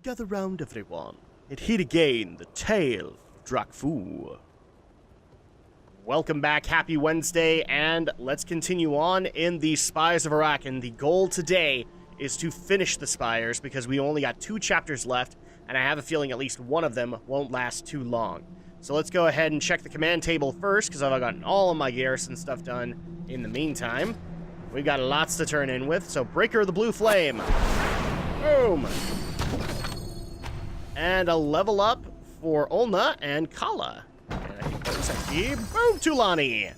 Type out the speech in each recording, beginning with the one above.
Gather round, everyone, and hear again the tale of Drakfu. Welcome back, happy Wednesday, and let's continue on in the Spires of Arak. And the goal today is to finish the Spires, because we only got 2 chapters left, and I have a feeling at least one of them won't last too long. So let's go ahead and check the command table first, because I've gotten all of my garrison stuff done in the meantime. We've got lots to turn in with, so Breaker of the Blue Flame. Boom! And a level up for Olna and Kala. And I think that was XP. Boom, Tulani!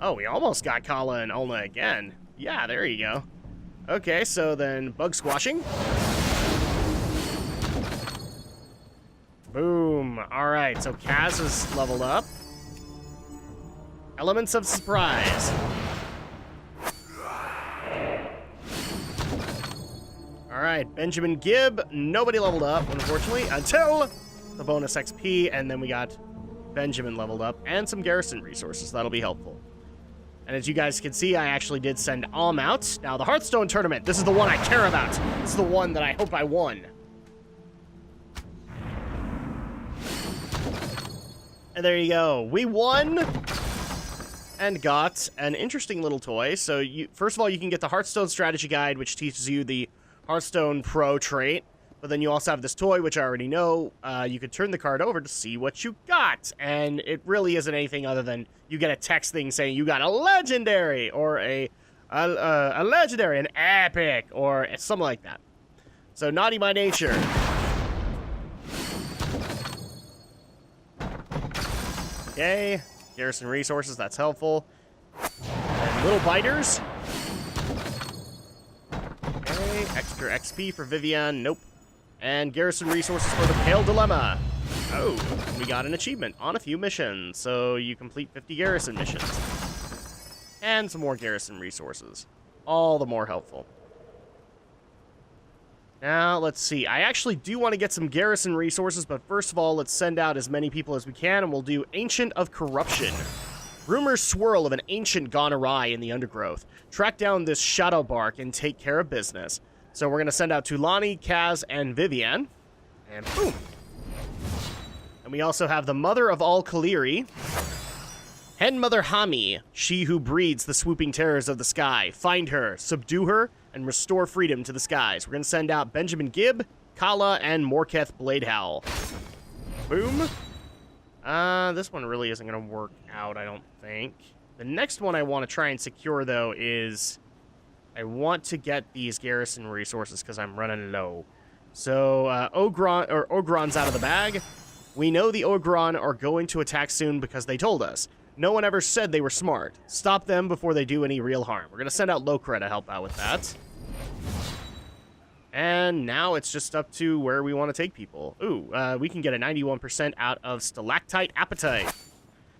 Oh, we almost got Kala and Olna again. Yeah, there you go. Okay, so then Bug Squashing. Boom. Alright, so Kaz is leveled up. Elements of Surprise. Alright, Benjamin Gibb, nobody leveled up, unfortunately, until the bonus XP, and then we got Benjamin leveled up, and some garrison resources. That'll be helpful. And as you guys can see, I actually did send Alm out. Now, the Hearthstone tournament, this is the one I care about. This is the one that I hope I won. And there you go. We won and got an interesting little toy. So, first of all, you can get the Hearthstone Strategy Guide, which teaches you the Hearthstone Pro trait, but then you also have this toy, which I already know. You could turn the card over to see what you got, and it really isn't anything other than you get a text thing saying you got a legendary, or a legendary, an epic, or something like that. So, naughty by nature. Okay, garrison resources, that's helpful. And little biters. Extra XP for Vivian, nope. And garrison resources for the Pale Dilemma. Oh, we got an achievement on a few missions, so you complete 50 garrison missions. And some more garrison resources. All the more helpful. Now, let's see. I actually do want to get some garrison resources, but first of all, let's send out as many people as we can, and we'll do Ancient of Corruption. Rumors swirl of an ancient gone awry in the undergrowth. Track down this shadow bark and take care of business. So we're going to send out Tulani, Kaz, and Vivian. And boom. And we also have the Mother of all Kaliri. Hen Mother Hami, she who breeds the swooping terrors of the sky. Find her, subdue her, and restore freedom to the skies. We're going to send out Benjamin Gibb, Kala, and Morketh Bladehowl. Boom. This one really isn't going to work out, I don't think. The next one I want to try and secure, though, is I want to get these garrison resources because I'm running low. So, Ogron's out of the bag. We know the Ogron are going to attack soon because they told us. No one ever said they were smart. Stop them before they do any real harm. We're going to send out Lokra to help out with that. And now it's just up to where we want to take people. Ooh, we can get a 91% out of Stalactite Appetite.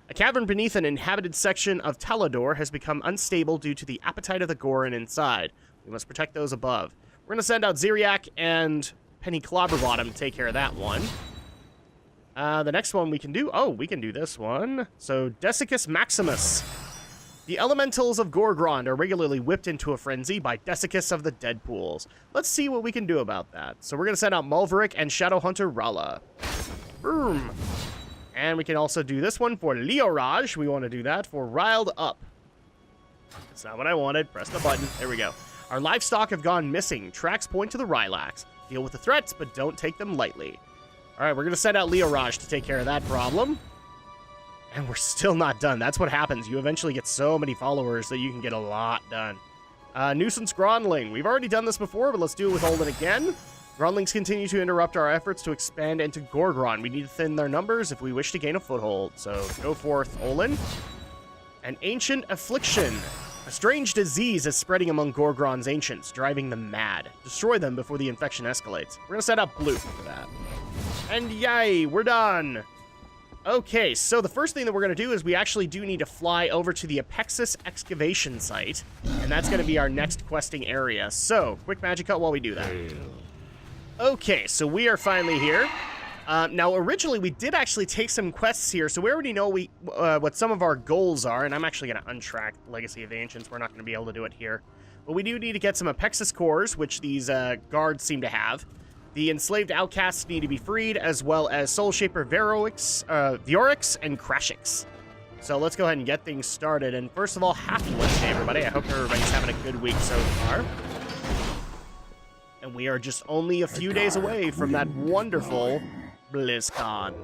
A cavern beneath an inhabited section of Talador has become unstable due to the appetite of the Goron inside. We must protect those above. We're going to send out Ziriak and Penny Clobberbottom to take care of that one. The next one we can do... Oh, we can do this one. So, Desiccus Maximus. The elementals of Gorgrond are regularly whipped into a frenzy by Desiccus of the Deadpools. Let's see what we can do about that. So we're going to send out Mulveric and Shadowhunter Rala. Boom. And we can also do this one for Leoraj. We want to do that for Riled Up. That's not what I wanted. Press the button. There we go. Our livestock have gone missing. Tracks point to the Rylax. Deal with the threats, but don't take them lightly. All right, we're going to send out Leoraj to take care of that problem. And we're still not done. That's what happens. You eventually get so many followers that you can get a lot done. Nuisance Grondling. We've already done this before, but let's do it with Olden again. Grondlings continue to interrupt our efforts to expand into Gorgron. We need to thin their numbers if we wish to gain a foothold. So go forth, Olin. An Ancient Affliction. A strange disease is spreading among Gorgron's ancients, driving them mad. Destroy them before the infection escalates. We're going to set up Blue for that. And yay, we're done. Okay, so the first thing that we're going to do is we actually do need to fly over to the Apexis excavation site, and that's going to be our next questing area. So, quick magic cut while we do that. Okay, so we are finally here. Now, originally, we did actually take some quests here, so we already know what some of our goals are, and I'm actually going to untrack Legacy of the Ancients. We're not going to be able to do it here. But we do need to get some Apexis cores, which these guards seem to have. The enslaved outcasts need to be freed, as well as Soul Shaper Viorix, and Crashix. So let's go ahead and get things started. And first of all, happy Wednesday, everybody. I hope everybody's having a good week so far. And we are just only a few days away from that wonderful BlizzCon.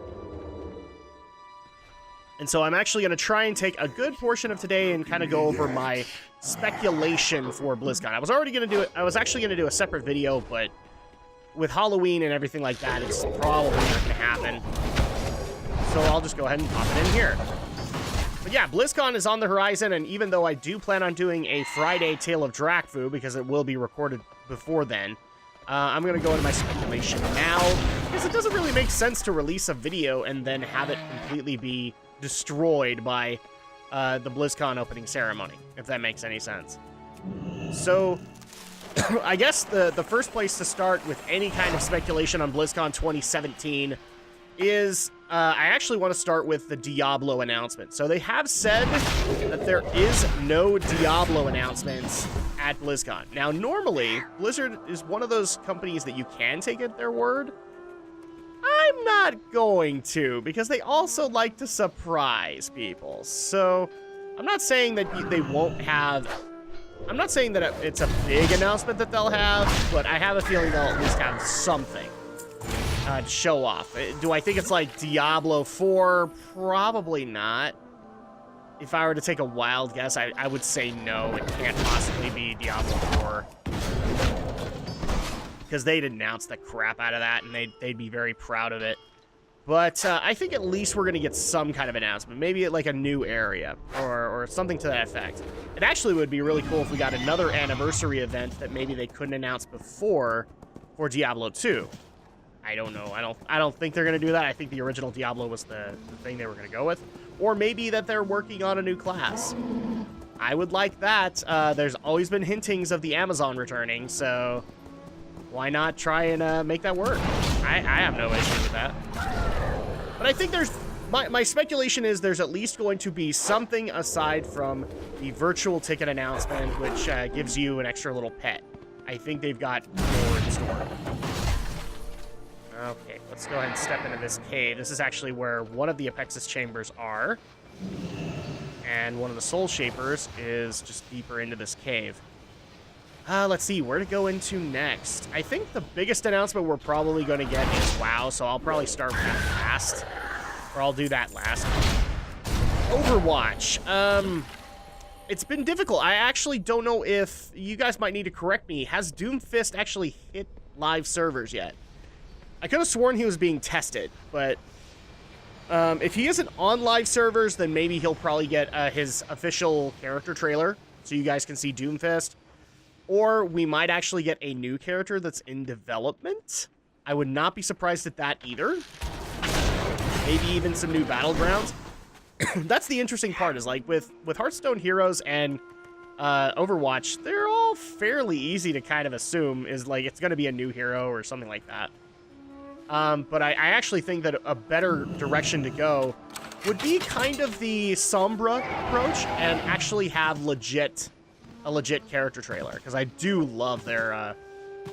And so I'm actually going to try and take a good portion of today and kind of go over my speculation for BlizzCon. I was already going to do it. I was actually going to do a separate video, but with Halloween and everything like that, it's probably not going to happen. So I'll just go ahead and pop it in here. But yeah, BlizzCon is on the horizon, and even though I do plan on doing a Friday Tale of Drakfu, because it will be recorded before then, I'm going to go into my speculation now, because it doesn't really make sense to release a video and then have it completely be destroyed by the BlizzCon opening ceremony, if that makes any sense. So, I guess the first place to start with any kind of speculation on BlizzCon 2017 is, I actually want to start with the Diablo announcement. So they have said that there is no Diablo announcements at BlizzCon. Now, normally, Blizzard is one of those companies that you can take at their word. I'm not going to, because they also like to surprise people. So, I'm not saying that they won't have... I'm not saying that it's a big announcement that they'll have, but I have a feeling they'll at least have something to show off. Do I think it's like Diablo 4? Probably not. If I were to take a wild guess, I would say no, it can't possibly be Diablo 4. Because they'd announce the crap out of that, and they'd be very proud of it. But I think at least we're going to get some kind of announcement. Maybe like a new area or something to that effect. It actually would be really cool if we got another anniversary event that maybe they couldn't announce before for Diablo 2. I don't know. I don't think they're going to do that. I think the original Diablo was the thing they were going to go with. Or maybe that they're working on a new class. I would like that. There's always been hintings of the Amazon returning, so why not try and make that work? I have no issue with that. But I think there's... My speculation is there's at least going to be something aside from the virtual ticket announcement, which gives you an extra little pet. I think they've got more in store. Okay, let's go ahead and step into this cave. This is actually where one of the Apexis chambers are. And one of the Soul Shapers is just deeper into this cave. Let's see, where to go into next. I think the biggest announcement we're probably going to get is WoW, so I'll probably start with that last. Or I'll do that last. Overwatch. It's been difficult. I actually don't know if... You guys might need to correct me. Has Doomfist actually hit live servers yet? I could have sworn he was being tested, but... if he isn't on live servers, then maybe he'll probably get his official character trailer, so you guys can see Doomfist. Or we might actually get a new character that's in development. I would not be surprised at that either. Maybe even some new battlegrounds. That's the interesting part, is like with Hearthstone Heroes and Overwatch, they're all fairly easy to kind of assume is like it's going to be a new hero or something like that. But I actually think that a better direction to go would be kind of the Sombra approach and actually have a legit character trailer, because I do love their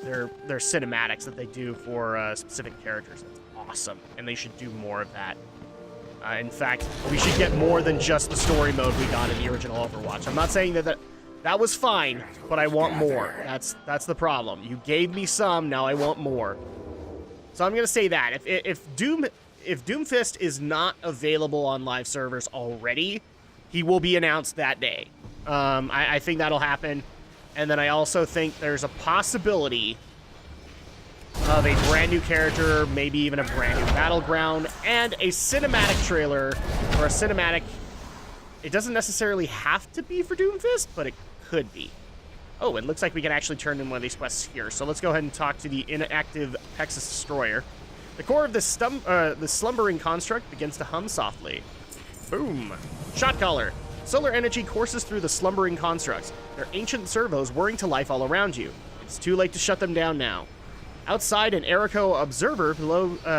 cinematics that they do for specific characters. That's awesome, and they should do more of that. In fact, we should get more than just the story mode we got in the original Overwatch. I'm not saying that was fine, but I want more. That's the problem. You gave me some, now I want more. So I'm gonna say that if Doomfist is not available on live servers already, he will be announced that day. I think that'll happen. And then I also think there's a possibility of a brand new character, maybe even a brand new battleground, and a cinematic trailer, or a cinematic... It doesn't necessarily have to be for Doomfist, but it could be. Oh, it looks like we can actually turn in one of these quests here. So let's go ahead and talk to the inactive Apexis Destroyer. The core of the slumbering construct begins to hum softly. Boom. Shot caller. Solar energy courses through the slumbering constructs, their ancient servos whirring to life all around you. It's too late to shut them down now. Outside, an Arrakoa observer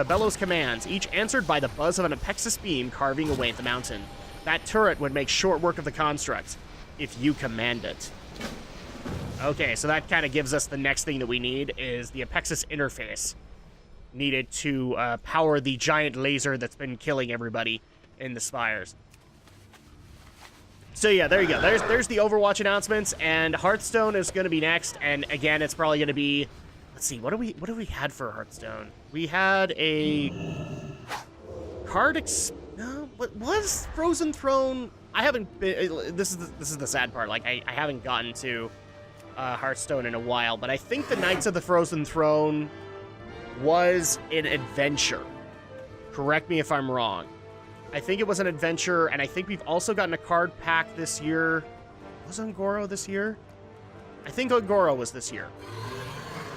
bellows commands, each answered by the buzz of an Apexis beam carving away at the mountain. That turret would make short work of the constructs, if you command it. Okay, so that kind of gives us the next thing that we need, is the Apexis interface. needed to power the giant laser that's been killing everybody in the Spires. So yeah, there you go. There's the Overwatch announcements, and Hearthstone is going to be next. And again, it's probably going to be, let's see, what do we had for Hearthstone? We had a card. No, what was Frozen Throne? I haven't been. This is the sad part. Like I haven't gotten to Hearthstone in a while, but I think the Knights of the Frozen Throne was an adventure. Correct me if I'm wrong. I think it was an adventure, and I think we've also gotten a card pack this year. Was Ungoro this year? I think Ungoro was this year.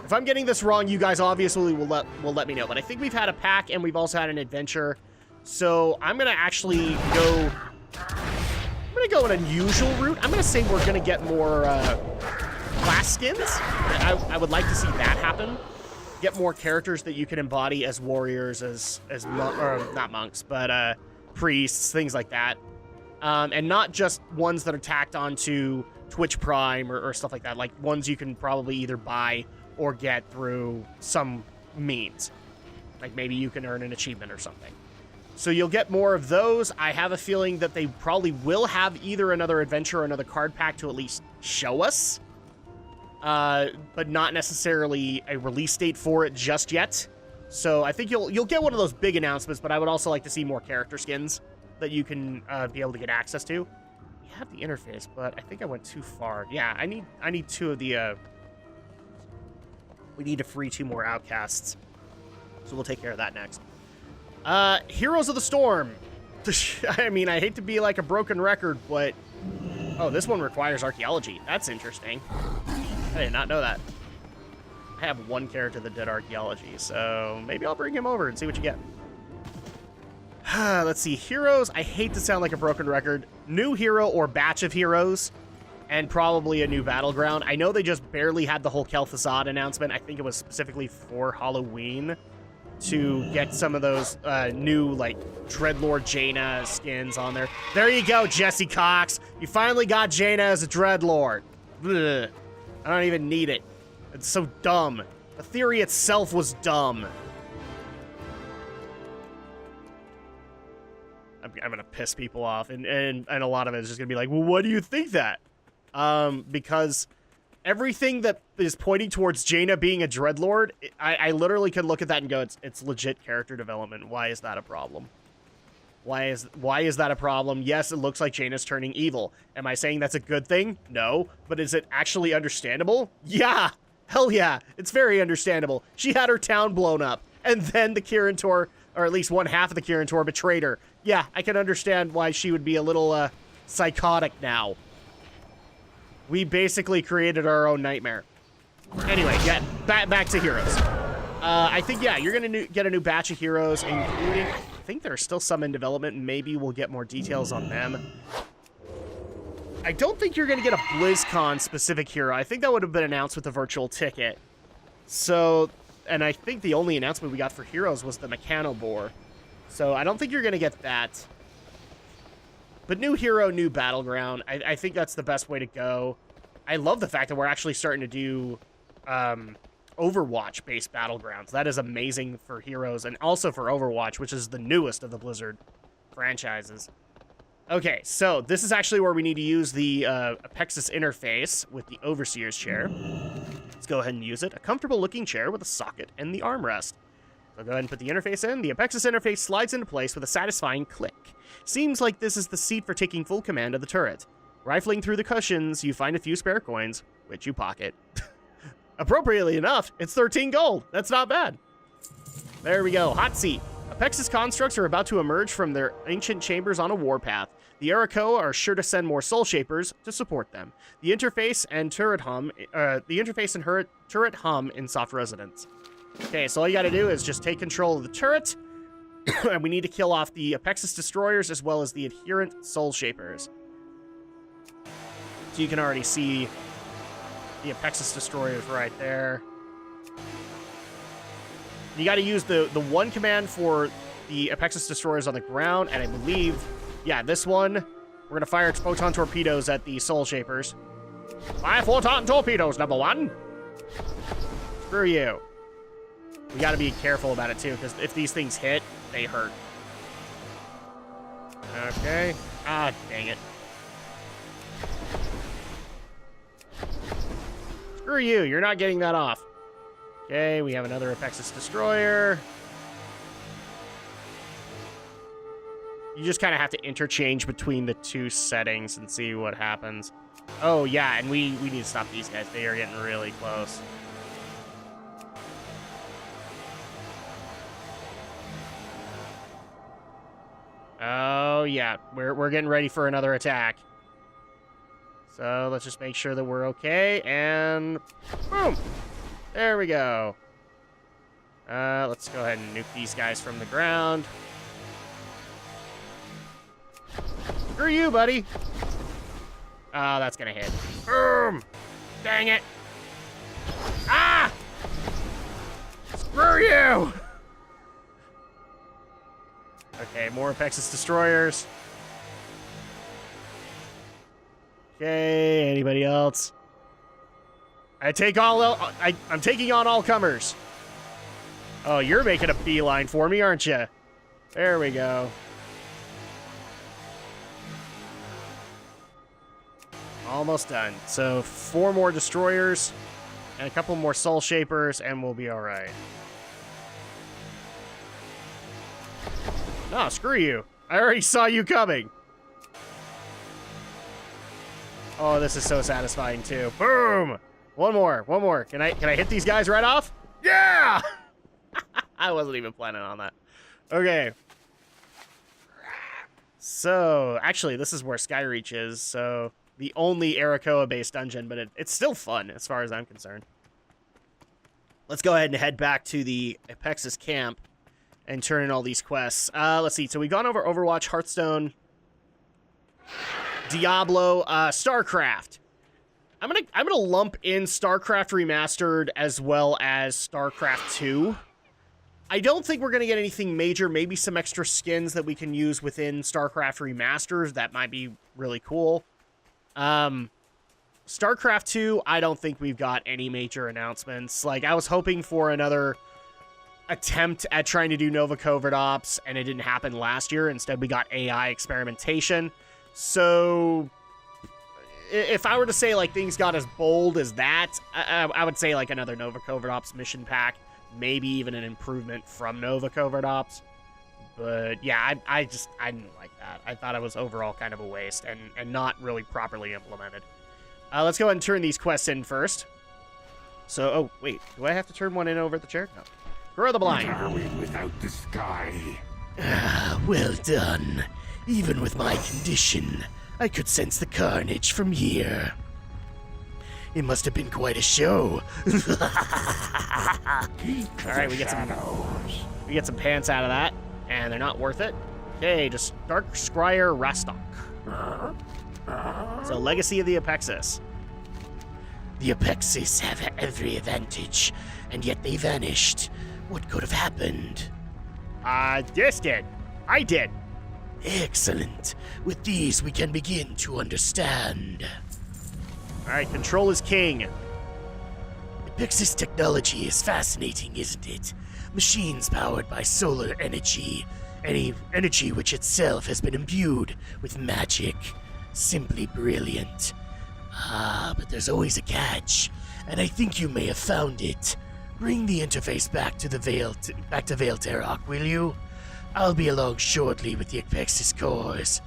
If I'm getting this wrong, you guys obviously will let me know. But I think we've had a pack, and we've also had an adventure. So I'm gonna actually go. I'm gonna go an unusual route. I'm gonna say we're gonna get more class skins. I would like to see that happen. Get more characters that you can embody as warriors, as not monks, but priests, things like that. And not just ones that are tacked onto Twitch Prime or stuff like that. Like ones you can probably either buy or get through some means. Like maybe you can earn an achievement or something. So you'll get more of those. I have a feeling that they probably will have either another adventure or another card pack to at least show us. But not necessarily a release date for it just yet. So I think you'll get one of those big announcements, but I would also like to see more character skins that you can be able to get access to. We have the interface, but I think I went too far. Yeah, I need two of the we need to free 2 more outcasts. So we'll take care of that next. Heroes of the Storm. I mean, I hate to be like a broken record, but oh, this one requires archaeology. That's interesting. I did not know that. I have one character that did archaeology, so maybe I'll bring him over and see what you get. Let's see. Heroes. I hate to sound like a broken record. New hero or batch of heroes, and probably a new battleground. I know they just barely had the whole Kel'Thuzad announcement. I think it was specifically for Halloween to get some of those new, like, Dreadlord Jaina skins on there. There you go, Jesse Cox. You finally got Jaina as a Dreadlord. Ugh. I don't even need it. It's so dumb. The theory itself was dumb. I'm gonna piss people off, and a lot of it is just gonna be like, well, why do you think that? Because everything that is pointing towards Jaina being a Dreadlord, I literally could look at that and go, it's legit character development. Why is that a problem? Why is that a problem? Yes, it looks like Jaina's turning evil. Am I saying that's a good thing? No. But is it actually understandable? Yeah. Hell yeah. It's very understandable. She had her town blown up, and then the Kirin Tor, or at least one half of the Kirin Tor, betrayed her. Yeah, I can understand why she would be a little psychotic now. We basically created our own nightmare. Anyway, yeah, back to heroes. I think, yeah, you're going to get a new batch of heroes, including, I think there are still some in development, and maybe we'll get more details on them. I don't think you're going to get a BlizzCon-specific hero. I think that would have been announced with the virtual ticket. So, and I think the only announcement we got for heroes was the Mechanobore. So I don't think you're going to get that. But new hero, new battleground. I think that's the best way to go. I love the fact that we're actually starting to do Overwatch-based battlegrounds. That is amazing for heroes and also for Overwatch, which is the newest of the Blizzard franchises. Okay, so this is actually where we need to use the Apexis interface with the Overseer's chair. Let's go ahead and use it. A comfortable-looking chair with a socket and the armrest. So go ahead and put the interface in. The Apexis interface slides into place with a satisfying click. Seems like this is the seat for taking full command of the turret. Rifling through the cushions, you find a few spare coins, which you pocket. Appropriately enough, it's 13 gold. That's not bad. There we go. Hot seat. Apexis constructs are about to emerge from their ancient chambers on a warpath. The Arrakoa are sure to send more Soul Shapers to support them. The interface and turret hum in soft resonance. Okay, so all you gotta do is just take control of the turret, and we need to kill off the Apexis destroyers as well as the adherent Soul Shapers. So you can already see the Apexis destroyers right there. You gotta use the one command for the Apexis destroyers on the ground, and I believe, yeah, this one, we're gonna fire photon torpedoes at the Soul Shapers. Fire photon torpedoes, number 1. Screw you. We got to be careful about it, too, because if these things hit, they hurt. Okay. Ah, dang it. Screw you. You're not getting that off. Okay, we have another Apexis Destroyer. You just kind of have to interchange between the two settings and see what happens. Oh, yeah, and we need to stop these guys. They are getting really close. Oh, yeah, we're getting ready for another attack. So let's just make sure that we're okay, and boom! There we go. Let's go ahead and nuke these guys from the ground. Screw you, buddy. Oh, that's gonna hit. Boom! Dang it! Ah! Screw you! Okay, more Apexis Destroyers. Okay, anybody else? I'm taking on all comers. Oh, you're making a beeline for me, aren't you? There we go. Almost done. So 4 more Destroyers and a couple more Soul Shapers, and we'll be all right. No, screw you. I already saw you coming. Oh, this is so satisfying too. Boom! One more. Can I hit these guys right off? Yeah! I wasn't even planning on that. Okay. So, actually, this is where Skyreach is, so the only Arrakoa-based dungeon, but it's still fun as far as I'm concerned. Let's go ahead and head back to the Apexis camp and turn in all these quests. Let's see. So we've gone over Overwatch, Hearthstone, Diablo, StarCraft. I'm gonna lump in StarCraft Remastered as well as StarCraft 2. I don't think we're gonna get anything major. Maybe some extra skins that we can use within StarCraft Remasters. That might be really cool. StarCraft 2, I don't think we've got any major announcements. Like, I was hoping for another attempt at trying to do Nova Covert Ops, and it didn't happen last year. Instead, we got AI experimentation. So, if I were to say, like, things got as bold as that, I would say, like, another Nova Covert Ops mission pack. Maybe even an improvement from Nova Covert Ops. But, yeah, I didn't like that. I thought it was overall kind of a waste and not really properly implemented. Let's go ahead and turn these quests in first. So, oh, wait. Do I have to turn one in over at the chair? No. Grow the blind. What are we without the sky? Well done. Even with my condition, I could sense the carnage from here. It must have been quite a show. Alright, we get some pants out of that, and they're not worth it. Okay, just Dark Scryer Rastok. So, Legacy of the Apexis. The Apexis have every advantage, and yet they vanished. What could have happened? This did. I did. Excellent. With these, we can begin to understand. Alright, control is king. Apexis technology is fascinating, isn't it? Machines powered by solar energy. Any energy which itself has been imbued with magic. Simply brilliant. But there's always a catch, and I think you may have found it. Bring the interface back to Vale Terok, will you? I'll be along shortly with the Apexis cores.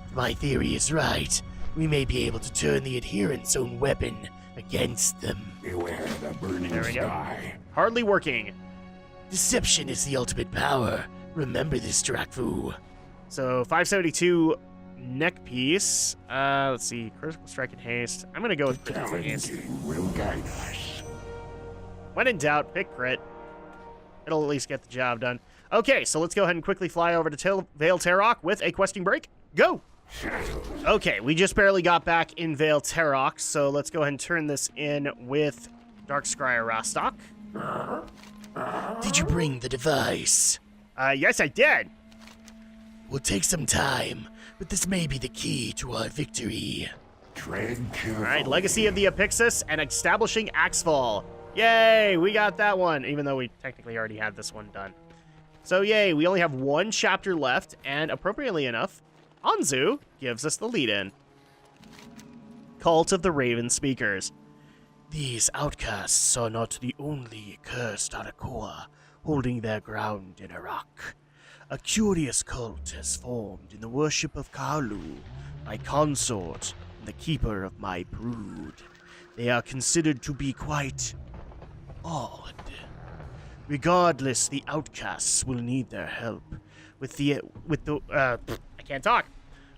If my theory is right, we may be able to turn the Adherents' own weapon against them. Beware the burning sky. Hardly working. Deception is the ultimate power. Remember this, Drakfu. So, 572 neck piece. Let's see. Critical strike and haste. I'm going to go with critical haste. Will guide us. When in doubt, pick crit. It'll at least get the job done. Okay, so let's go ahead and quickly fly over to Vale Terok with a questing break. Go! Okay, we just barely got back in Vale Terok, so let's go ahead and turn this in with Dark Scryer Rastok. Did you bring the device? Yes, I did. Will take some time, but this may be the key to our victory. Tread carefully. Alright, Legacy of the Apexis and establishing Axfall. Yay, we got that one, even though we technically already had this one done. So yay, we only have one chapter left, and appropriately enough, Anzu gives us the lead-in. Cult of the Ravenspeakers. These outcasts are not the only cursed Arrakoa holding their ground in Arak. A curious cult has formed in the worship of Kalu, my consort and the keeper of my brood. They are considered to be quite odd. Regardless, the outcasts will need their help. I can't talk.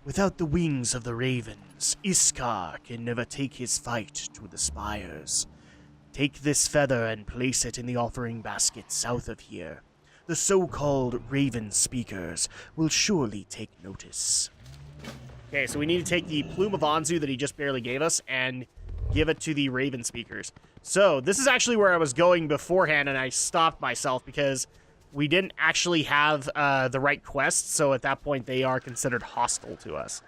Without the wings of the ravens, Iskar can never take his fight to the spires. Take this feather and place it in the offering basket south of here. The so-called Ravenspeakers will surely take notice. Okay, so we need to take the plume of Anzu that he just barely gave us and give it to the Ravenspeakers. So this is actually where I was going beforehand, and I stopped myself because we didn't actually have the right quest, so at that point they are considered hostile to us.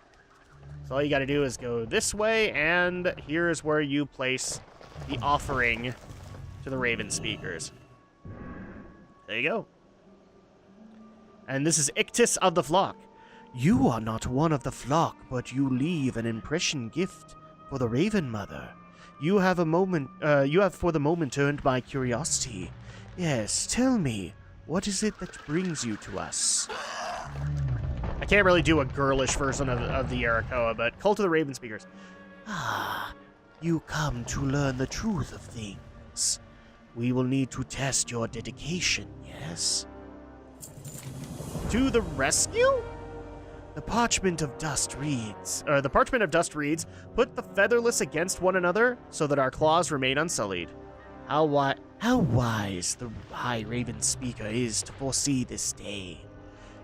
So all you gotta do is go this way, and here is where you place the offering to the Ravenspeakers. There you go. And this is Ictus of the Flock. You are not one of the flock, but you leave an impression gift for the Raven Mother. You have for the moment earned my curiosity. Yes, tell me, what is it that brings you to us? I can't really do a girlish version of the Arrakoa, but Cult of the Ravenspeakers. Ah, you come to learn the truth of things. We will need to test your dedication, yes? To the rescue? The parchment of dust reads, put the featherless against one another so that our claws remain unsullied. How wise the High Ravenspeaker is to foresee this day.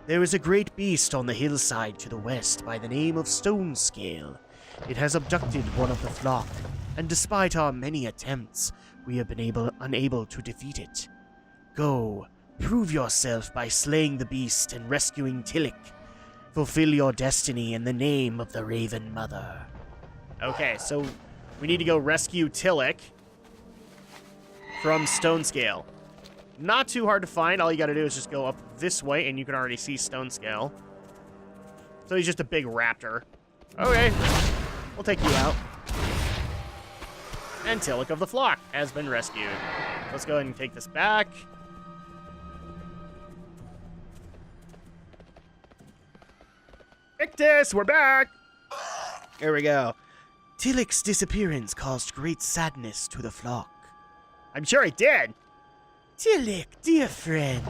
There is a great beast on the hillside to the west by the name of Stonescale. It has abducted one of the flock, and despite our many attempts, we have been unable to defeat it. Go, prove yourself by slaying the beast and rescuing Tillich. Fulfill your destiny in the name of the Raven Mother. Okay, so we need to go rescue Tillich from Stonescale. Not too hard to find. All you gotta do is just go up this way, and you can already see Stonescale. So he's just a big raptor. Okay, we'll take you out. And Tillich of the Flock has been rescued. Let's go ahead and take this back. Ictus, we're back! There we go. Tillich's disappearance caused great sadness to the flock. I'm sure it did. Tillich, dear friend,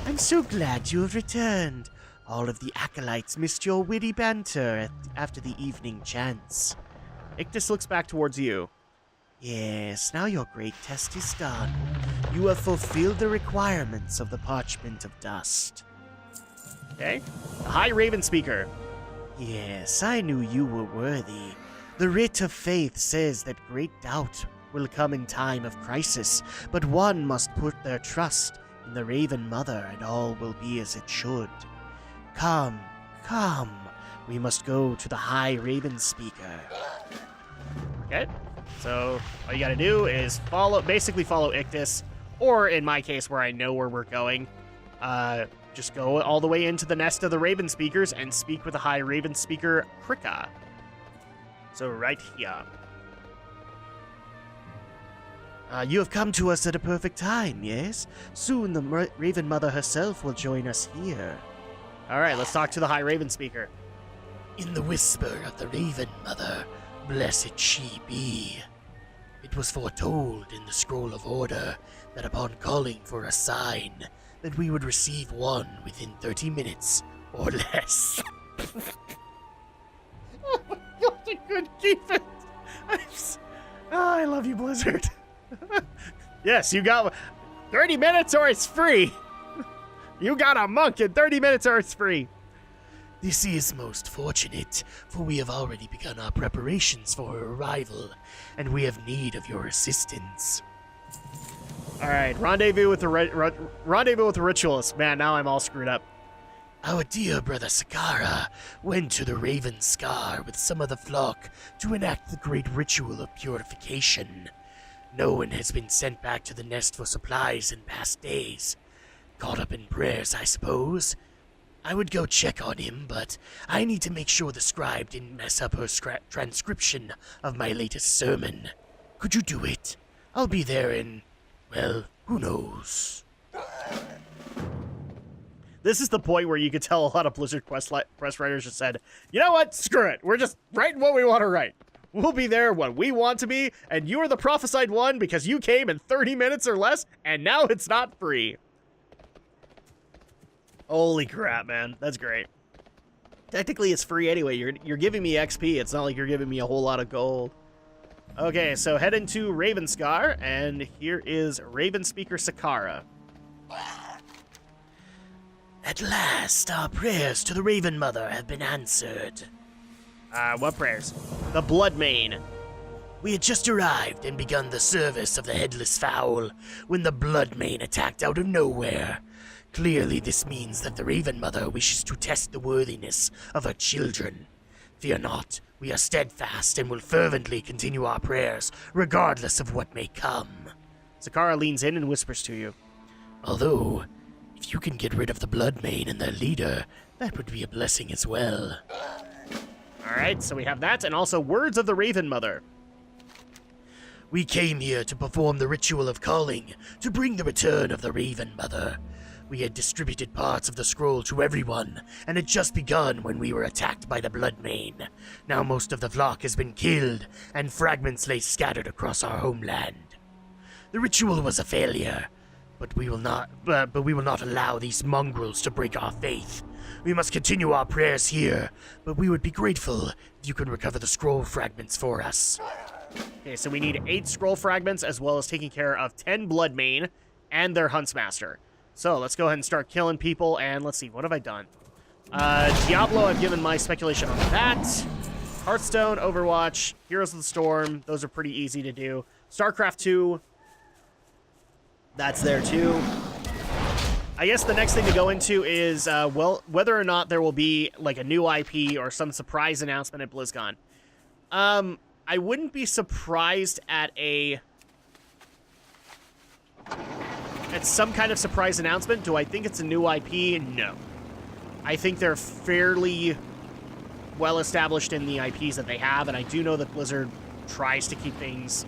I'm so glad you have returned. All of the acolytes missed your witty banter after the evening chants. Ictus looks back towards you. Yes, now your great test is done. You have fulfilled the requirements of the parchment of dust. Okay. The High Ravenspeaker. Yes, I knew you were worthy. The writ of faith says that great doubt will come in time of crisis, but one must put their trust in the Raven Mother and all will be as it should. Come, come, we must go to the High Ravenspeaker. Okay, so all you gotta do is basically follow Ictus, or in my case where I know where we're going, just go all the way into the nest of the Ravenspeakers and speak with the High Ravenspeaker, Krika. So right here. You have come to us at a perfect time, yes? Soon the Raven Mother herself will join us here. Alright, let's talk to the High Ravenspeaker. In the whisper of the Raven Mother, blessed she be. It was foretold in the Scroll of Order that upon calling for a sign, that we would receive one within 30 minutes or less. Oh my god, you could keep it! I love you, Blizzard. Yes, you got 30 minutes or it's free. You got a monk in 30 minutes or it's free. This is most fortunate, for we have already begun our preparations for her arrival, and we have need of your assistance. All right, rendezvous with the ritualist. Man, now I'm all screwed up. Our dear brother Sakara went to the Raven Scar with some of the flock to enact the great ritual of purification. No one has been sent back to the nest for supplies in past days. Caught up in prayers, I suppose. I would go check on him, but I need to make sure the scribe didn't mess up her transcription of my latest sermon. Could you do it? I'll be there in, well, who knows? This is the point where you could tell a lot of Blizzard press writers just said, you know what, screw it, we're just writing what we want to write. We'll be there when we want to be, and you are the prophesied one because you came in 30 minutes or less, and now it's not free. Holy crap, man. That's great. Technically, it's free anyway. You're giving me XP. It's not like you're giving me a whole lot of gold. Okay, so head into Ravenscar, and here is Ravenspeaker Sakara. At last, our prayers to the Raven Mother have been answered. What prayers? The Blood Mane. We had just arrived and begun the service of the Headless Fowl when the Blood Mane attacked out of nowhere. Clearly, this means that the Raven Mother wishes to test the worthiness of her children. Fear not, we are steadfast and will fervently continue our prayers, regardless of what may come. Sakara leans in and whispers to you. Although, if you can get rid of the Blood Mane and their leader, that would be a blessing as well. Alright, so we have that, and also Words of the Raven Mother. We came here to perform the ritual of calling, to bring the return of the Raven Mother. We had distributed parts of the scroll to everyone, and had just begun when we were attacked by the Blood Mane. Now most of the flock has been killed, and fragments lay scattered across our homeland. The ritual was a failure, but we will not allow these mongrels to break our faith. We must continue our prayers here, but we would be grateful if you could recover the scroll fragments for us. Okay, so we need 8 scroll fragments, as well as taking care of 10 Blood Mane and their Huntsmaster. So let's go ahead and start killing people, and let's see, what have I done? Diablo, I've given my speculation on that. Hearthstone, Overwatch, Heroes of the Storm, those are pretty easy to do. StarCraft 2, that's there too. I guess the next thing to go into is, well, whether or not there will be, like, a new IP or some surprise announcement at BlizzCon. I wouldn't be surprised at some kind of surprise announcement. Do I think it's a new IP? No. I think they're fairly well established in the IPs that they have, and I do know that Blizzard tries to keep things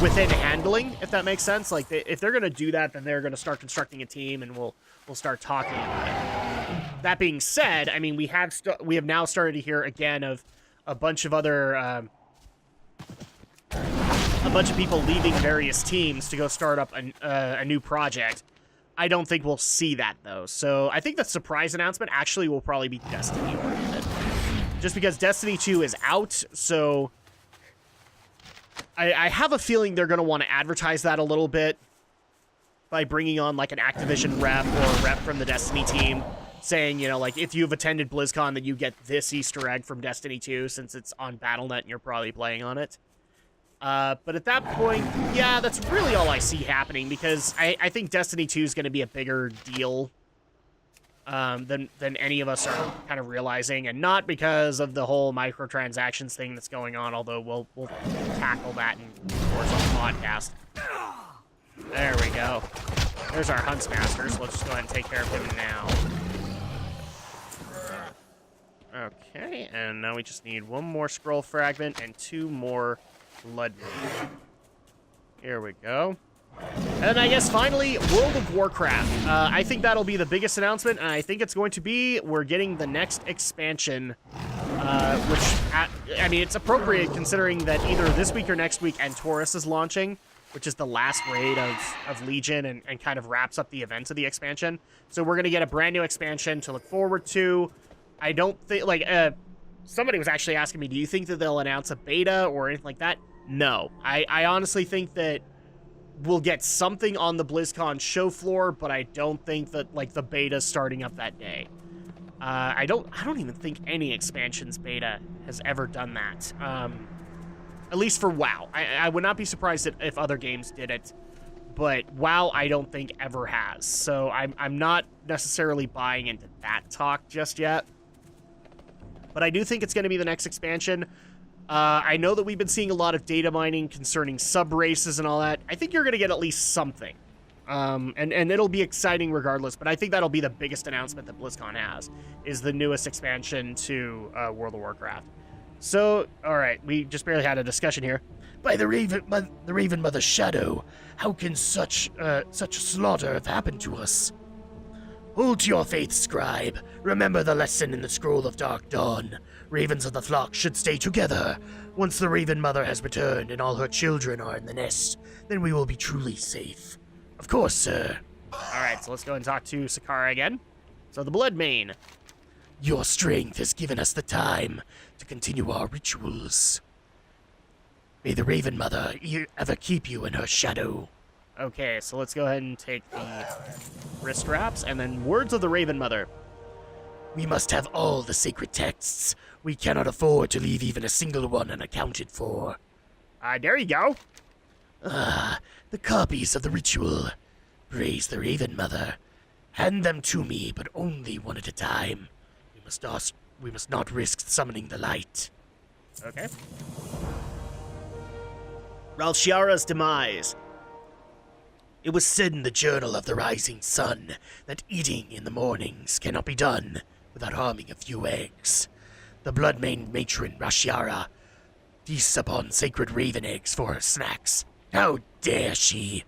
within handling, if that makes sense. Like, if they're going to do that, then they're going to start constructing a team, and we'll start talking about it. That being said, I mean, we have now started to hear again of a bunch of other a bunch of people leaving various teams to go start up a new project. I don't think we'll see that, though. So I think the surprise announcement actually will probably be Destiny-oriented. Just because Destiny 2 is out, so I have a feeling they're going to want to advertise that a little bit by bringing on, like, an Activision rep or a rep from the Destiny team, saying, you know, like, if you've attended BlizzCon, then you get this Easter egg from Destiny 2, since it's on Battle.net and you're probably playing on it. But at that point, yeah, that's really all I see happening, because I think Destiny 2 is going to be a bigger deal than any of us are kind of realizing, and not because of the whole microtransactions thing that's going on, although we'll tackle that in course on the podcast. There we go. There's our Huntsmaster, so let's just go ahead and take care of him now. Okay, and now we just need 1 more scroll fragment and 2 more Blood Mane. Here we go. And I guess finally, World of Warcraft. I think that'll be the biggest announcement, and I think it's going to be we're getting the next expansion, which, I mean, it's appropriate considering that either this week or next week Taurus is launching, which is the last raid of Legion and kind of wraps up the events of the expansion. So we're going to get a brand new expansion to look forward to. I don't think, like, somebody was actually asking me, do you think that they'll announce a beta or anything like that? No. I honestly think that we'll get something on the BlizzCon show floor, but I don't think that, like, the beta's starting up that day. I don't even think any expansions beta has ever done that. At least for WoW. I would not be surprised if other games did it, but WoW I don't think ever has. So I'm not necessarily buying into that talk just yet. But I do think it's going to be the next expansion. I know that we've been seeing a lot of data mining concerning sub-races and all that. I think you're going to get at least something. And it'll be exciting regardless, but I think that'll be the biggest announcement that BlizzCon has, is the newest expansion to World of Warcraft. So, alright, we just barely had a discussion here. By the Raven Mother's shadow, how can such slaughter have happened to us? Hold to your faith, scribe. Remember the lesson in the Scroll of Dark Dawn. Ravens of the flock should stay together. Once the Raven Mother has returned and all her children are in the nest, then we will be truly safe. Of course, sir. Alright, so let's go and talk to Sakara again. So the Blood Mane. Your strength has given us the time to continue our rituals. May the Raven Mother ever keep you in her shadow. Okay, so let's go ahead and take the wrist wraps, and then Words of the Raven Mother. We must have all the sacred texts. We cannot afford to leave even a single one unaccounted for. There you go. The copies of the ritual. Praise the Raven Mother. Hand them to me, but only one at a time. We must not risk summoning the light. Okay. Ralshiara's demise. It was said in the Journal of the Rising Sun that eating in the mornings cannot be done without harming a few eggs. The Bloodmane matron Rashiara feasts upon sacred raven eggs for her snacks. How dare she?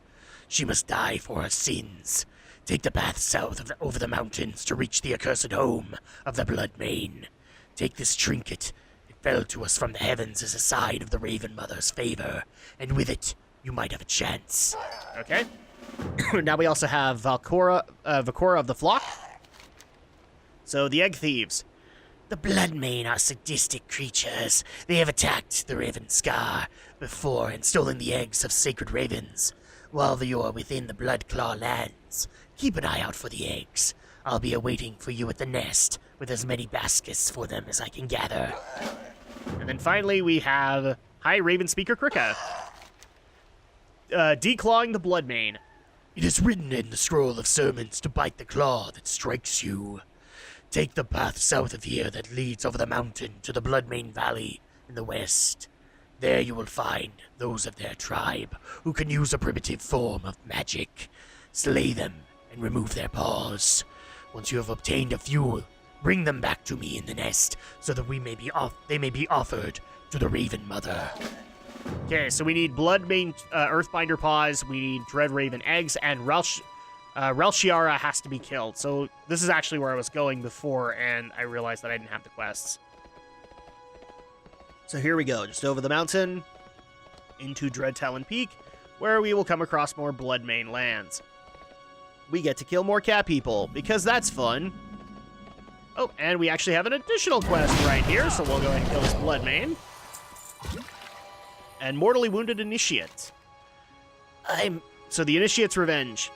She must die for her sins. Take the path south over the mountains to reach the accursed home of the Bloodmane. Take this trinket. It fell to us from the heavens as a sign of the Raven Mother's favor, and with it, you might have a chance. Okay. Now we also have Vakora of the Flock. So the Egg Thieves. The Bloodmane are sadistic creatures. They have attacked the Raven Scar before and stolen the eggs of sacred ravens. While you are within the Bloodclaw lands, keep an eye out for the eggs. I'll be awaiting for you at the nest with as many baskets for them as I can gather. And then finally we have High Ravenspeaker Krika. Declawing the Bloodmane. It is written in the scroll of sermons to bite the claw that strikes you. Take the path south of here that leads over the mountain to the Bloodmane Valley in the west. There you will find those of their tribe who can use a primitive form of magic. Slay them and remove their paws. Once you have obtained a few, bring them back to me in the nest so that they may be offered to the Raven Mother. Okay, so we need Bloodmane Earthbinder Paws, we need Dread Raven Eggs, and Ralshiara has to be killed. So this is actually where I was going before, and I realized that I didn't have the quests. So here we go, just over the mountain, into Dread Talon Peak, where we will come across more Bloodmane lands. We get to kill more cat people, because that's fun. Oh, and we actually have an additional quest right here, so we'll go ahead and kill this Bloodmane. And Mortally Wounded Initiate. So the Initiate's Revenge.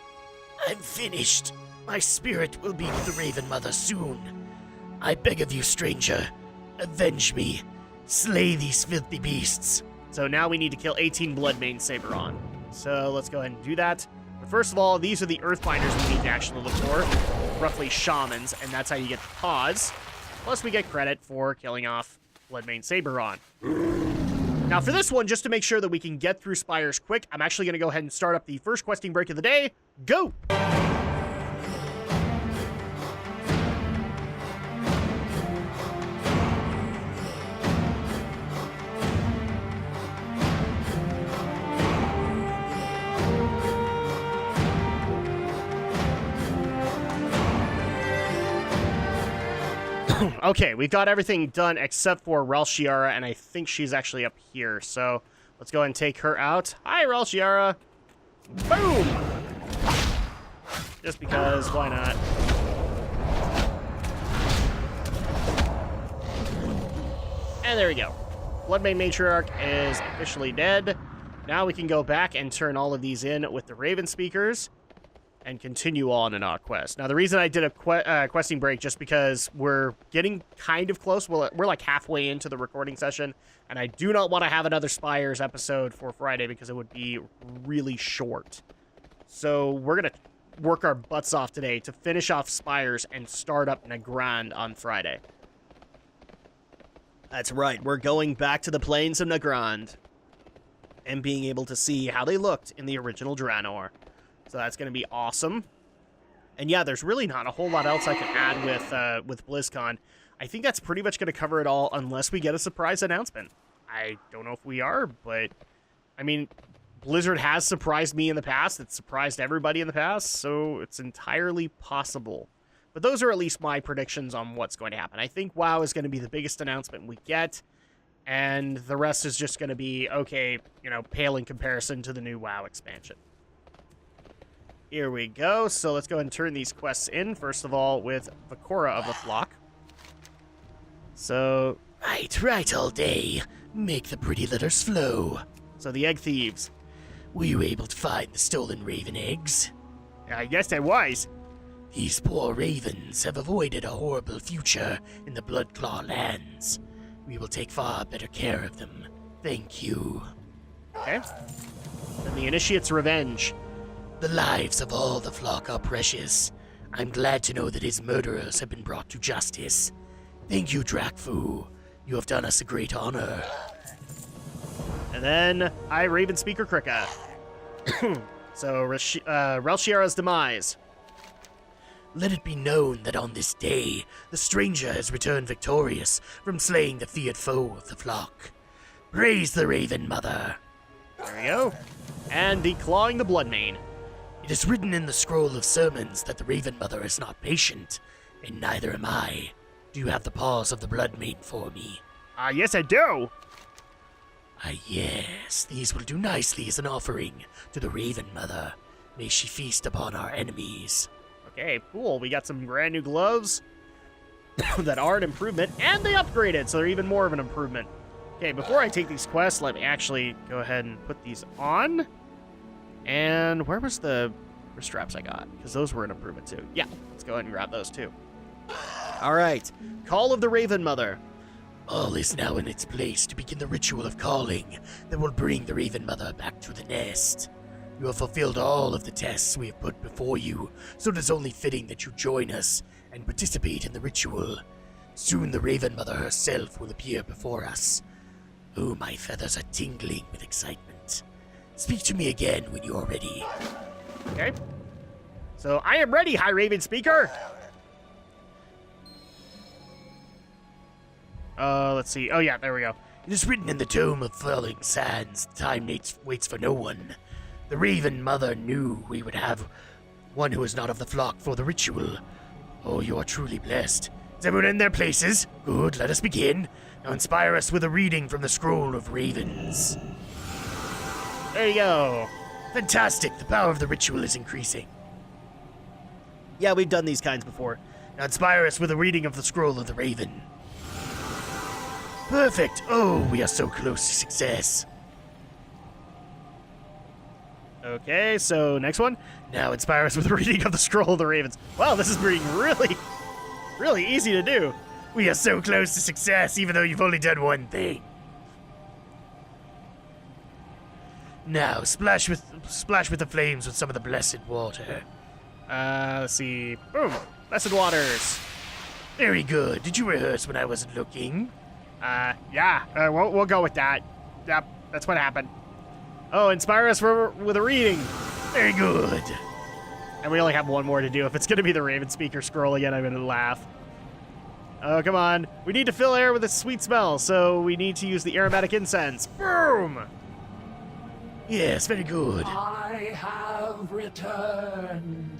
I'm finished. My spirit will be with the Raven Mother soon. I beg of you, stranger, avenge me. Slay these filthy beasts. So now we need to kill 18 Bloodmane Saberon. So let's go ahead and do that. But first of all, these are the Earthbinders we need to actually look for. Roughly shamans, and that's how you get the paws. Plus we get credit for killing off Bloodmane Saberon. Now for this one, just to make sure that we can get through Spires quick, I'm actually going to go ahead and start up the first questing break of the day. Go! Okay, we've got everything done except for Ralshiara, and I think she's actually up here. So let's go ahead and take her out. Hi, Ralshiara. Boom! Just because, why not? And there we go. Bloodmane Matriarch is officially dead. Now we can go back and turn all of these in with the Ravenspeakers and continue on in our quest. Now, the reason I did a questing break just because we're getting kind of close. We're like halfway into the recording session, and I do not want to have another Spires episode for Friday because it would be really short. So we're going to work our butts off today to finish off Spires and start up Nagrand on Friday. That's right, we're going back to the plains of Nagrand and being able to see how they looked in the original Draenor. So that's going to be awesome. And yeah, there's really not a whole lot else I can add with BlizzCon. I think that's pretty much going to cover it all unless we get a surprise announcement. I don't know if we are, but I mean, Blizzard has surprised me in the past. It's surprised everybody in the past, so it's entirely possible. But those are at least my predictions on what's going to happen. I think WoW is going to be the biggest announcement we get, and the rest is just going to be, okay, you know, pale in comparison to the new WoW expansion. Here we go. So let's go ahead and turn these quests in. First of all, with Vakora of the Flock. So... Right all day. Make the pretty letters flow. So the Egg Thieves. Were you able to find the stolen raven eggs? I guess I was. These poor ravens have avoided a horrible future in the Bloodclaw lands. We will take far better care of them. Thank you. Okay. Then the Initiate's Revenge. The lives of all the flock are precious. I'm glad to know that his murderers have been brought to justice. Thank you, Drakfu. You have done us a great honor. And then I Ravenspeaker Krika. So Relshiara's Demise. Let it be known that on this day, the stranger has returned victorious from slaying the feared foe of the flock. Praise the Raven Mother. There we go. And Declawing the Bloodmane. It is written in the scroll of sermons that the Raven Mother is not patient, and neither am I. Do you have the paws of the Bloodmane for me? Yes I do. Yes, these will do nicely as an offering to the Raven Mother. May she feast upon our enemies. Okay, cool. We got some brand new gloves that are an improvement, and they upgraded, so they're even more of an improvement. Okay, before I take these quests, let me actually go ahead and put these on. And where was the wrist straps I got? Because those were an improvement too. Yeah, let's go ahead and grab those too. All right, Call of the Raven Mother. All is now in its place to begin the ritual of calling that will bring the Raven Mother back to the nest. You have fulfilled all of the tests we have put before you, so it is only fitting that you join us and participate in the ritual. Soon the Raven Mother herself will appear before us. Oh, my feathers are tingling with excitement. Speak to me again when you are ready. Okay. So I am ready, High Ravenspeaker. Let's see. Oh yeah, there we go. It is written in the Tome of Falling Sands, time waits for no one. The Raven Mother knew we would have one who is not of the flock for the ritual. Oh, you are truly blessed. Is everyone in their places? Good, let us begin. Now inspire us with a reading from the Scroll of Ravens. There you go. Fantastic, the power of the ritual is increasing. Yeah, we've done these kinds before. Now inspire us with a reading of the Scroll of the Raven. Perfect. Oh, we are so close to success. Okay, so next one. Now inspire us with a reading of the Scroll of the Ravens. Wow, this is being really easy to do. We are so close to success, even though you've only done one thing. Now, splash with the flames with some of the blessed water. Let's see. Boom. Blessed waters. Very good. Did you rehearse when I wasn't looking? Yeah. We'll go with that. Yep, that's what happened. Oh, inspire us with a reading. Very good. And we only have one more to do. If it's going to be the Ravenspeaker scroll again, I'm going to laugh. Oh, come on. We need to fill air with a sweet smell, so we need to use the aromatic incense. Boom! Yes, very good. I have returned.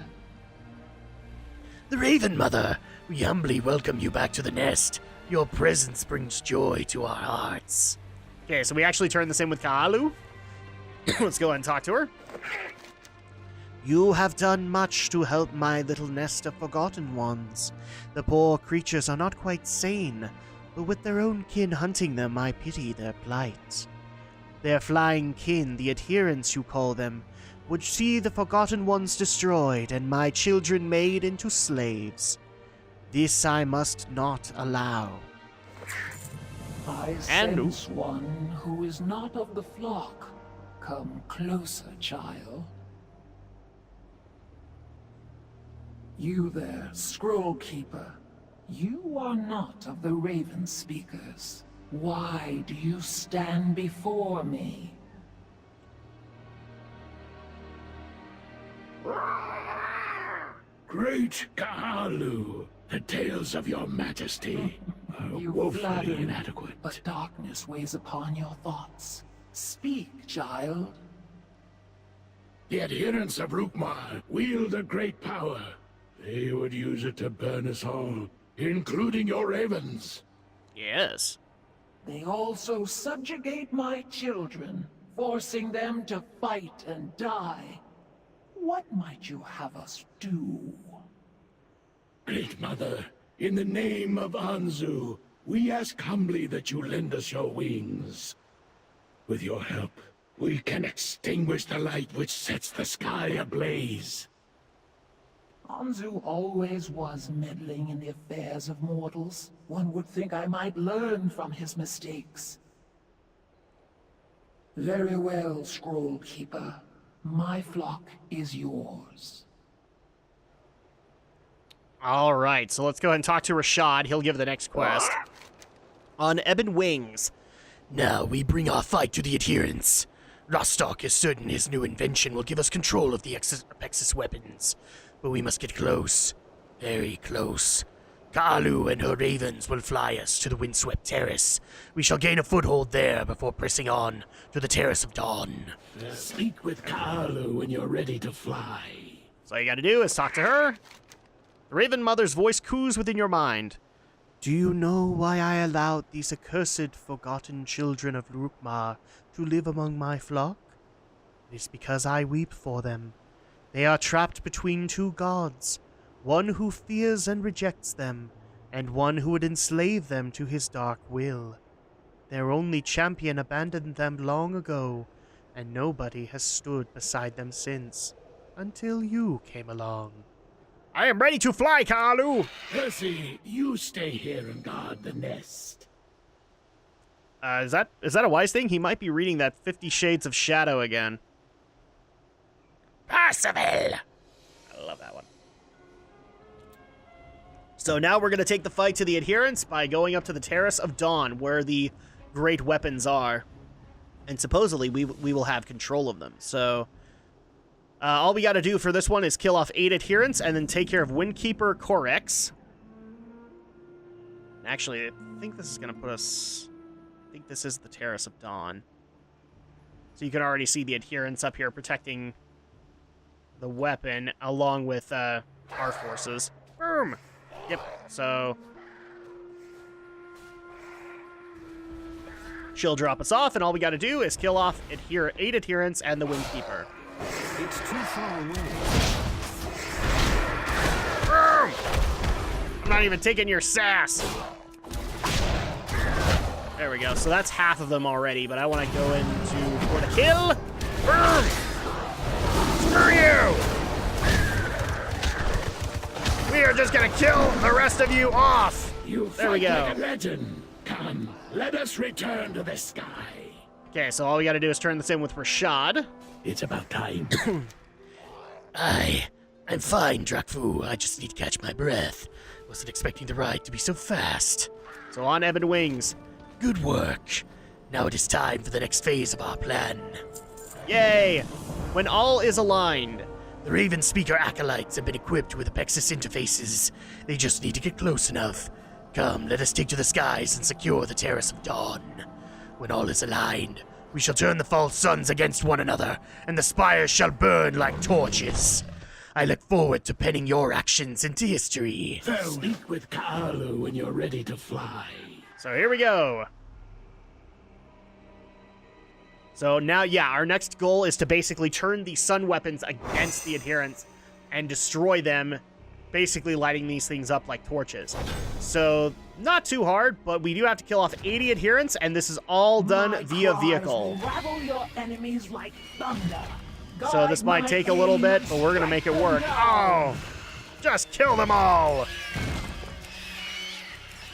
The Raven Mother, we humbly welcome you back to the nest. Your presence brings joy to our hearts. Okay, so we actually turned this in with Kaalu. Let's go ahead and talk to her. You have done much to help my little nest of forgotten ones. The poor creatures are not quite sane, but with their own kin hunting them, I pity their plight. Their flying kin, the adherents you call them, would see the forgotten ones destroyed and my children made into slaves. This I must not allow. I sense one who is not of the flock. Come closer, child. You there, Scroll Keeper. You are not of the Ravenspeakers. Why do you stand before me? Great Kaalu, the tales of your majesty are You woefully flatter, inadequate. but darkness weighs upon your thoughts. Speak, child. The adherents of Rukmar wield a great power. They would use it to burn us all, including your ravens. Yes. They also subjugate my children, forcing them to fight and die. What might you have us do? Great Mother, in the name of Anzu, we ask humbly that you lend us your wings. With your help, we can extinguish the light which sets the sky ablaze. Anzu always was meddling in the affairs of mortals. One would think I might learn from his mistakes. Very well, Scroll Keeper. My flock is yours. All right, so let's go ahead and talk to Rashad. He'll give the next quest. On Ebon Wings. Now we bring our fight to the Adherents. Rostok is certain his new invention will give us control of the Apexis weapons. But we must get close. Very close. Kaalu and her ravens will fly us to the windswept terrace. We shall gain a foothold there before pressing on to the Terrace of Dawn. Speak with Kaalu when you're ready to fly. So all you gotta do is talk to her. The Raven Mother's voice coos within your mind. Do you know why I allowed these accursed, forgotten children of Rukmar to live among my flock? It is because I weep for them. They are trapped between two gods, one who fears and rejects them, and one who would enslave them to his dark will. Their only champion abandoned them long ago, and nobody has stood beside them since, until you came along. I am ready to fly, Kaalu! Percy, you stay here and guard the nest. Is that a wise thing? He might be reading that 50 Shades of Shadow again. Percival! I love that one. So now we're going to take the fight to the Adherents by going up to the Terrace of Dawn, where the great weapons are. And supposedly we will have control of them. So all we got to do for this one is kill off 8 Adherents and then take care of Windkeeper Corex. Actually, I think this is going to put us... I think this is the Terrace of Dawn. So you can already see the Adherents up here protecting the weapon along with our forces. Boom! Yep, so she'll drop us off, and all we gotta do is kill off 8 Adherents and the Windkeeper. It's too far away. Boom! I'm not even taking your sass. There we go, so that's half of them already, but I want to go into for the kill. Boom! Screw you! We are just gonna kill the rest of you off. You There we fight go. like a legend. Come, let us return to the sky. Okay, so all we gotta do is turn this in with Rashad. It's about time. I'm fine, Drakfu. I just need to catch my breath. Wasn't expecting the ride to be so fast. So on Ebon Wings. Good work. Now it is time for the next phase of our plan. Yay! When all is aligned. The Ravenspeaker acolytes have been equipped with Apexis interfaces. They just need to get close enough. Come, let us take to the skies and secure the Terrace of Dawn. When all is aligned, we shall turn the false suns against one another, and the spires shall burn like torches. I look forward to penning your actions into history. Speak with Kaalu when you're ready to fly. So here we go. So now, yeah, our next goal is to basically turn the sun weapons against the Adherents and destroy them, basically lighting these things up like torches. So, not too hard, but we do have to kill off 80 Adherents, and this is all done My via claws vehicle. will ravel your enemies like thunder. So this might take a little bit, but we're gonna make it work. Oh! Just kill them all!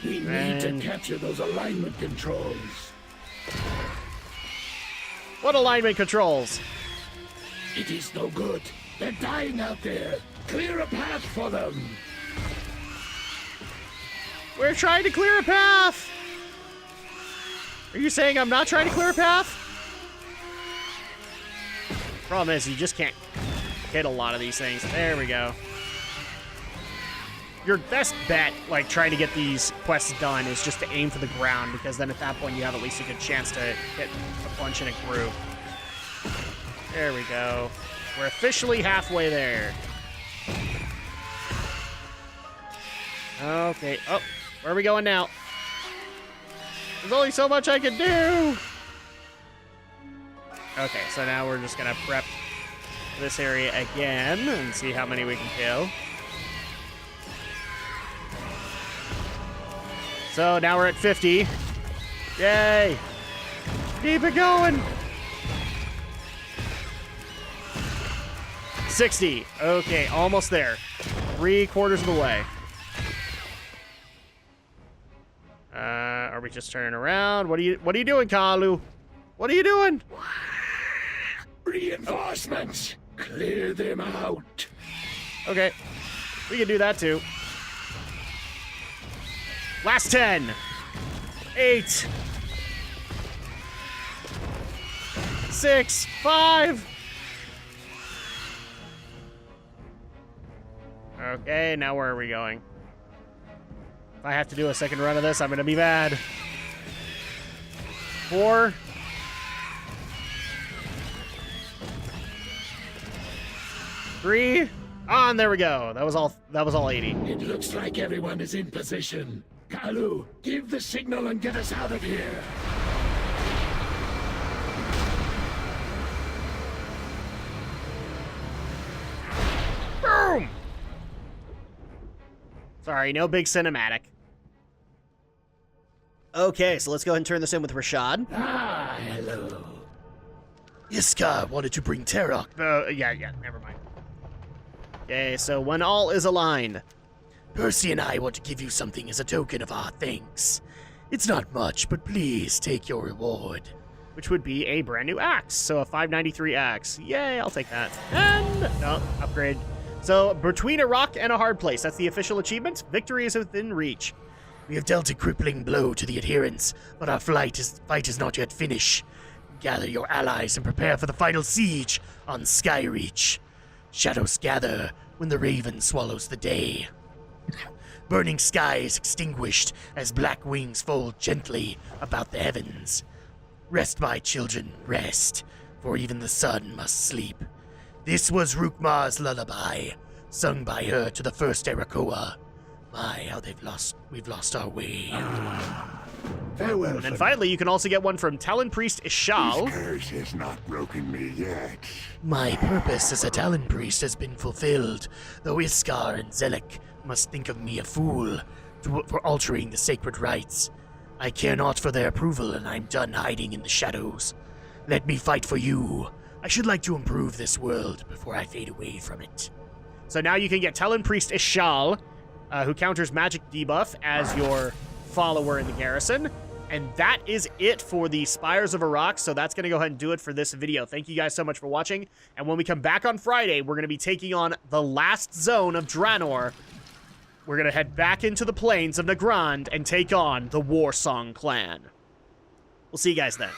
We need And- to capture those alignment controls. What alignment controls? It is no good. They're dying out there. Clear a path for them. We're trying to clear a path! Are you saying I'm not trying to clear a path? Problem is, you just can't hit a lot of these things. There we go. Your best bet, like, trying to get these quests done is just to aim for the ground, because then at that point you have at least a good chance to hit a bunch in a group. There we go. We're officially halfway there. Okay. Oh, where are we going now? There's only so much I can do! Okay, so now we're just gonna prep this area again and see how many we can kill. So now we're at 50. Yay! Keep it going! 60. Okay, almost there. 3/4 of the way. Are we just turning around? What are you doing, Kalu? What are you doing? Reinforcements! Clear them out! Okay. We can do that too. Last 10. 8. 6. 5. Okay, now where are we going? If I have to do a second run of this, I'm gonna be mad. 4. 3. On, there we go. That was all 80. It looks like everyone is in position. Kalu, give the signal and get us out of here. Boom! Sorry, no big cinematic. Okay, so let's go ahead and turn this in with Rashad. Ah, hello. Iskar wanted to bring Tarok. Yeah, never mind. Okay, so when all is aligned. Percy and I want to give you something as a token of our thanks. It's not much, but please take your reward. Which would be a brand new axe. So a 593 axe. Yay, I'll take that. And, no, upgrade. So, between a rock and a hard place. That's the official achievement. Victory is within reach. We have dealt a crippling blow to the Adherents, but our fight is not yet finished. Gather your allies and prepare for the final siege on Skyreach. Shadows gather when the raven swallows the day. Burning sky is extinguished as black wings fold gently about the heavens. Rest, my children, rest, for even the sun must sleep. This was Rukmar's lullaby, sung by her to the first Arrakoa. My, how we've lost our way. Farewell. And then finally, you can also get one from Talon Priest Ishal. This curse has not broken me yet. My purpose as a Talon priest has been fulfilled, though Iskar and Zelik must think of me a fool for altering the sacred rites. I care not for their approval, and I'm done hiding in the shadows. Let me fight for you. I should like to improve this world before I fade away from it. So now you can get Talon Priest Ishal, who counters magic debuff as your follower in the garrison. And that is it for the Spires of Arak, so that's going to go ahead and do it for this video. Thank you guys so much for watching, and when we come back on Friday, we're going to be taking on the last zone of Draenor. We're going to head back into the plains of Nagrand and take on the Warsong clan. We'll see you guys then.